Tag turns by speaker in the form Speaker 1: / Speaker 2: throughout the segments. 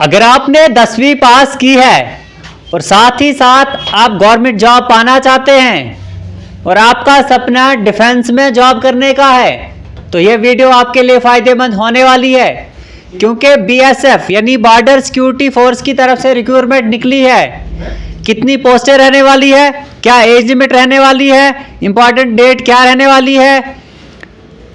Speaker 1: अगर आपने 10वीं पास की है और साथ ही साथ आप गवर्नमेंट जॉब पाना चाहते हैं और आपका सपना डिफेंस में जॉब करने का है तो यह वीडियो आपके लिए फायदेमंद होने वाली है, क्योंकि बीएसएफ यानी बॉर्डर सिक्योरिटी फोर्स की तरफ से रिक्रूटमेंट निकली है। कितनी पोस्टें रहने वाली है, क्या एज लिमिट रहने वाली है, इंपॉर्टेंट डेट क्या रहने वाली है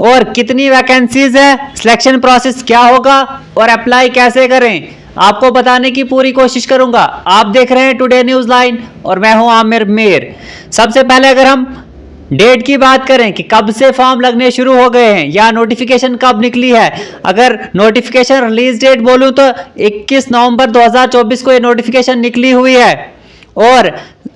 Speaker 1: और कितनी वैकेंसीज है, सिलेक्शन प्रोसेस क्या होगा और अप्लाई कैसे करें, आपको बताने की पूरी कोशिश करूंगा। आप देख रहे हैं टुडे न्यूज लाइन और मैं हूं आमिर मीर। सबसे पहले अगर हम डेट की बात करें कि कब से फॉर्म लगने शुरू हो गए हैं या नोटिफिकेशन कब निकली है, अगर नोटिफिकेशन रिलीज डेट बोलूं तो 21 नवंबर 2024 को ये नोटिफिकेशन निकली हुई है और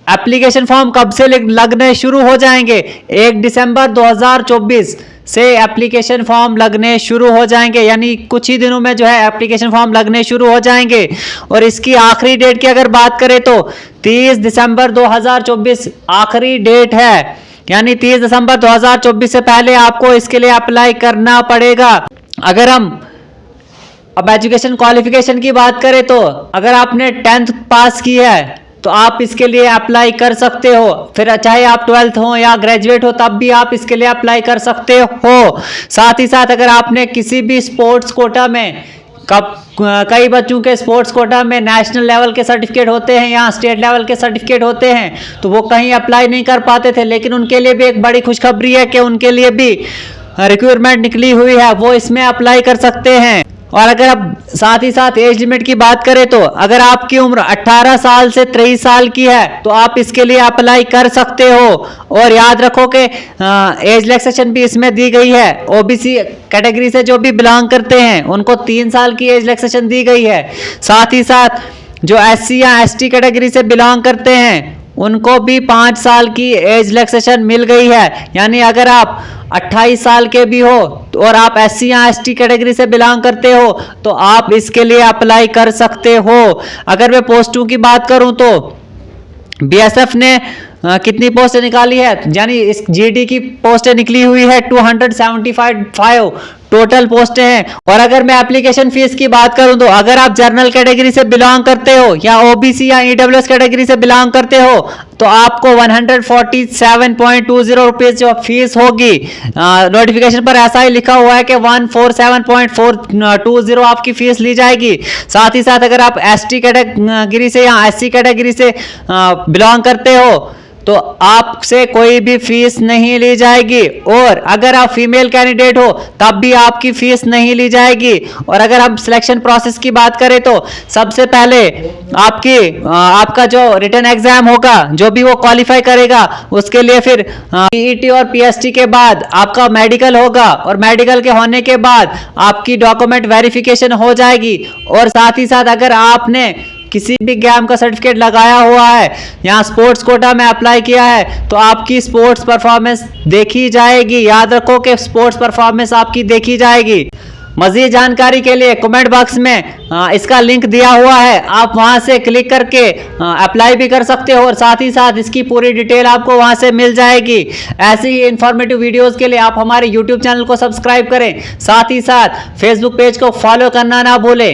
Speaker 1: एप्लीकेशन फॉर्म कब से लगने शुरू हो जाएंगे, 1 दिसंबर 2024 से एप्लीकेशन फॉर्म लगने शुरू हो जाएंगे, यानी कुछ ही दिनों में जो है एप्लीकेशन फॉर्म लगने शुरू हो जाएंगे। और इसकी आखिरी डेट की अगर बात करें तो 30 दिसंबर 2024 आखिरी डेट है, यानी 30 दिसंबर 2024 से पहले आपको इसके लिए अप्लाई करना पड़ेगा। अगर हम अब एजुकेशन क्वालिफिकेशन की बात करें तो अगर आपने 10th पास की है तो आप इसके लिए अप्लाई कर सकते हो, फिर चाहे आप 12th हो या ग्रेजुएट हो तब भी आप इसके लिए अप्लाई कर सकते हो। साथ ही साथ अगर आपने किसी भी स्पोर्ट्स कोटा में कई बच्चों के स्पोर्ट्स कोटा में नेशनल लेवल के सर्टिफिकेट होते हैं या स्टेट लेवल के सर्टिफिकेट होते हैं तो वो कहीं अप्लाई नहीं कर पाते थे, लेकिन उनके लिए भी एक बड़ी खुशखबरी है कि उनके लिए भी रिक्रूटमेंट निकली हुई है, वो इसमें अप्लाई कर सकते हैं। और अगर अब साथ ही साथ एज लिमिट की बात करें तो अगर आपकी उम्र 18 साल से 23 साल की है तो आप इसके लिए अप्लाई कर सकते हो। और याद रखो कि एज रिलैक्सेशन भी इसमें दी गई है। ओबीसी कैटेगरी से जो भी बिलोंग करते हैं उनको 3 साल की एज रिलैक्सेशन दी गई है। साथ ही साथ जो एससी या एसटी कैटेगरी से बिलोंग करते हैं उनको भी 5 साल की एज रिलैक्सेशन मिल गई है, यानी अगर आप 28 साल के भी हो और आप एससी या एसटी कैटेगरी से बिलोंग करते हो तो आप इसके लिए अप्लाई कर सकते हो। अगर मैं पोस्टों की बात करूं तो बीएसएफ ने कितनी पोस्टें निकाली है, यानी इस जीडी की पोस्टें निकली हुई है 275 टोटल पोस्टें हैं। और अगर मैं एप्लीकेशन फीस की बात करूं तो अगर आप जनरल कैटेगरी से बिलोंग करते हो या ओबीसी या ईडब्ल्यूएस कैटेगरी से बिलोंग करते हो तो आपको 147.20 रुपीज जो फीस होगी, नोटिफिकेशन पर ऐसा ही लिखा हुआ है कि 147.420 आपकी फीस ली जाएगी। साथ ही साथ अगर आप एसटी कैटेगरी से या एससी कैटेगरी से बिलोंग करते हो तो आपसे कोई भी फीस नहीं ली जाएगी। और अगर आप फीमेल कैंडिडेट हो तब भी आपकी फीस नहीं ली जाएगी। और अगर हम सिलेक्शन प्रोसेस की बात करें तो सबसे पहले आपका जो रिटन एग्जाम होगा, जो भी वो क्वालिफाई करेगा उसके लिए फिर पीईटी और पीएसटी के बाद आपका मेडिकल होगा और मेडिकल के होने के बाद आपकी डॉक्यूमेंट वेरिफिकेशन हो जाएगी। और साथ ही साथ अगर आपने किसी भी गेम का सर्टिफिकेट लगाया हुआ है या स्पोर्ट्स कोटा में अप्लाई किया है तो आपकी स्पोर्ट्स परफॉर्मेंस देखी जाएगी। याद रखो कि स्पोर्ट्स परफॉर्मेंस आपकी देखी जाएगी। मजीद जानकारी के लिए कमेंट बॉक्स में इसका लिंक दिया हुआ है, आप वहां से क्लिक करके अप्लाई भी कर सकते हो और साथ ही साथ इसकी पूरी डिटेल आपको वहां से मिल जाएगी। ऐसी ही इंफॉर्मेटिव वीडियोस के लिए आप हमारे यूट्यूब चैनल को सब्सक्राइब करें, साथ ही साथ फेसबुक पेज को फॉलो करना ना भूलें।